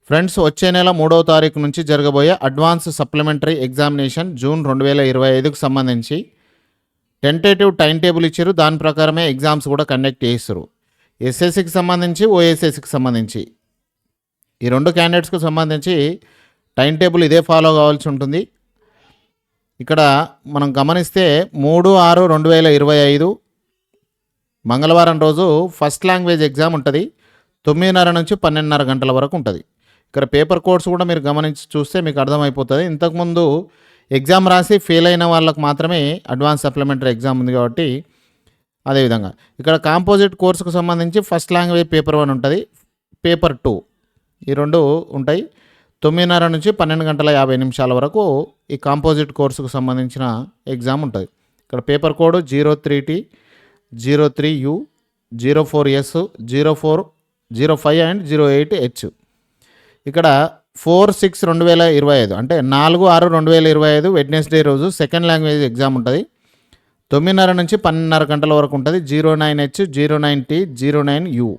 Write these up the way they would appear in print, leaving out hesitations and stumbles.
Friends, వచ్చే నెల 3వ తారీఖు నుంచి జరగబోయే అడ్వాన్స్ సప్లిమెంటరీ ఎగ్జామినేషన్ జూన్ 2025కు సంబంధించి టెంటేటివ్ టైం టేబుల్ ఇచ్చారు. దాని ప్రకారమే ఎగ్జామ్స్ కూడా కండక్ట్ చేస్తారు. ఎస్ఎస్సికి సంబంధించి, ఓఎస్ఎస్సికి సంబంధించి ఈ రెండు క్యాండిడేట్స్కి సంబంధించి టైం టేబుల్ ఇదే ఫాలో కావాల్సి ఉంటుంది. ఇక్కడ మనం గమనిస్తే 3/6/2025 మంగళవారం రోజు ఫస్ట్ లాంగ్వేజ్ ఎగ్జామ్ ఉంటుంది. 9:30 నుంచి 12:30 గంటల వరకు ఉంటుంది. ఇక్కడ పేపర్ కోడ్స్ కూడా మీరు గమనించి చూస్తే మీకు అర్థమైపోతుంది. ఇంతకుముందు ఎగ్జామ్ రాసి ఫెయిల్ అయిన వాళ్ళకు మాత్రమే అడ్వాన్స్ సప్లిమెంటరీ ఎగ్జామ్ ఉంది కాబట్టి అదేవిధంగా ఇక్కడ కాంపోజిట్ కోర్సుకు సంబంధించి ఫస్ట్ లాంగ్వేజ్ పేపర్ 1 ఉంటుంది, పేపర్ 2 ఈ రెండు ఉంటాయి. 9:30 నుంచి 12:50 వరకు ఈ కాంపోజిట్ కోర్సుకు సంబంధించిన ఎగ్జామ్ ఉంటుంది. ఇక్కడ paper code 03T 03U 04S 0405 and 08H. ఇక్కడ 4/6/2025 అంటే 4/6/2025 వెడ్నెస్డే రోజు సెకండ్ లాంగ్వేజ్ ఎగ్జామ్ ఉంటుంది. 9:30 నుంచి 12:30 గంటల వరకు ఉంటుంది. 09H 09T 09U.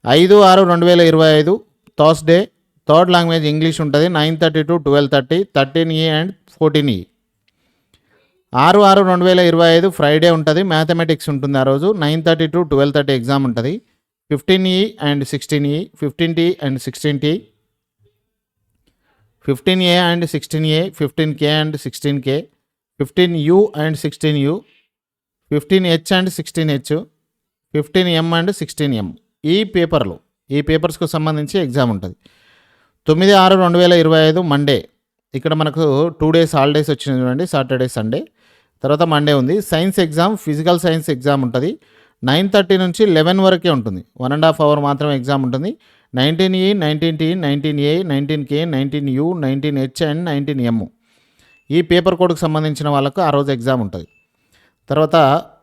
5/6/2025 Thursday third language English ఉంటుంది. 9:30 to 12:30 13E and 14E. 6/6/2025 Friday ఉంటుంది. మ్యాథమెటిక్స్ ఉంటుంది ఆ రోజు. 9:30 to 12:30 ఎగ్జామ్ ఉంటుంది. 15E and 16E 15T and 16T 15A and 16A 15K and 16K 15U and 16U 15H and 16H 15M and 16M. ఈ పేపర్స్కు సంబంధించి exam ఉంటుంది. 9/6/2025 Monday. ఇక్కడ మనకు 2 days హాలిడేస్ వచ్చినాయి చూడండి, సాటర్డే సండే. తర్వాత మండే ఉంది. Science exam, physical science exam ఉంటుంది. 9:30 నుంచి 11 వరకే ఉంటుంది. 1.5 hour మాత్రమే ఎగ్జామ్ ఉంటుంది. 19E 19T 19A 19K 19U 19H and 19M. ఈ పేపర్ కోడ్కి సంబంధించిన వాళ్ళకు ఆ రోజు ఎగ్జామ్ ఉంటుంది. తర్వాత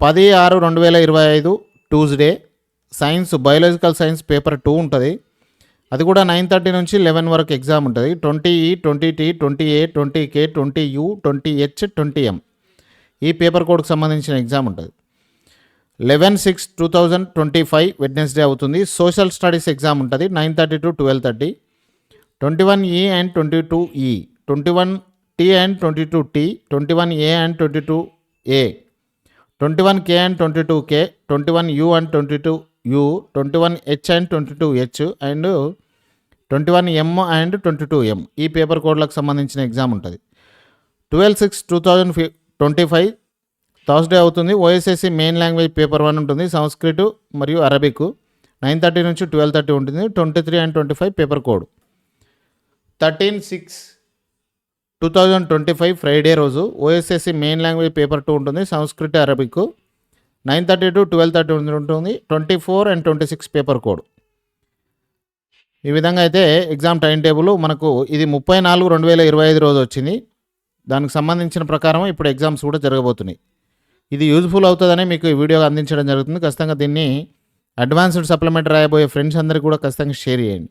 10/6/2025 Tuesday science biological science paper 2 ఉంటుంది. అది కూడా 9:30 నుంచి 11 వరకు ఎగ్జామ్ ఉంటుంది. 20E 20T 20A 20K 20U 20H 20M. ఈ పేపర్ కోడ్కి సంబంధించిన ఎగ్జామ్ ఉంటుంది. 11/6/2025 వెడ్నెస్డే అవుతుంది. సోషల్ స్టడీస్ ఎగ్జామ్ ఉంటుంది. 9:30 to 12:30. 21E and 22E 21T and 22T 21A and 22A 21K and 22K 21U and 22U 21H and 22H and 21M and 22M. ఈ paper కోడ్లకు సంబంధించిన exam ఉంటుంది. 12/6/2025 Thursday అవుతుంది. OSSC main language paper 1 ఉంటుంది. సంస్కృత్ మరియు Arabic 9:30 నుంచి 12:30 ఉంటుంది. 23 and 25 paper code. 13/6/2025 Friday రోజు OSSC main language paper 2 ఉంటుంది. సంస్కృత్ అరబిక్ 9:30 to 12:30 ఉంటుంది. 24 అండ్ 26 పేపర్ కోడ్. ఈ విధంగా అయితే ఎగ్జామ్ టైం టేబుల్ మనకు ఇది 30/4/2025 రోజు వచ్చింది. దానికి సంబంధించిన ప్రకారం ఇప్పుడు ఎగ్జామ్స్ కూడా జరగబోతున్నాయి. ఇది యూజ్ఫుల్ అవుతుందని మీకు ఈ వీడియో అందించడం జరుగుతుంది. ఖచ్చితంగా దీన్ని అడ్వాన్స్డ్ సప్లిమెంటరీ రాయబోయే ఫ్రెండ్స్ అందరికీ కూడా ఖచ్చితంగా షేర్ చేయండి.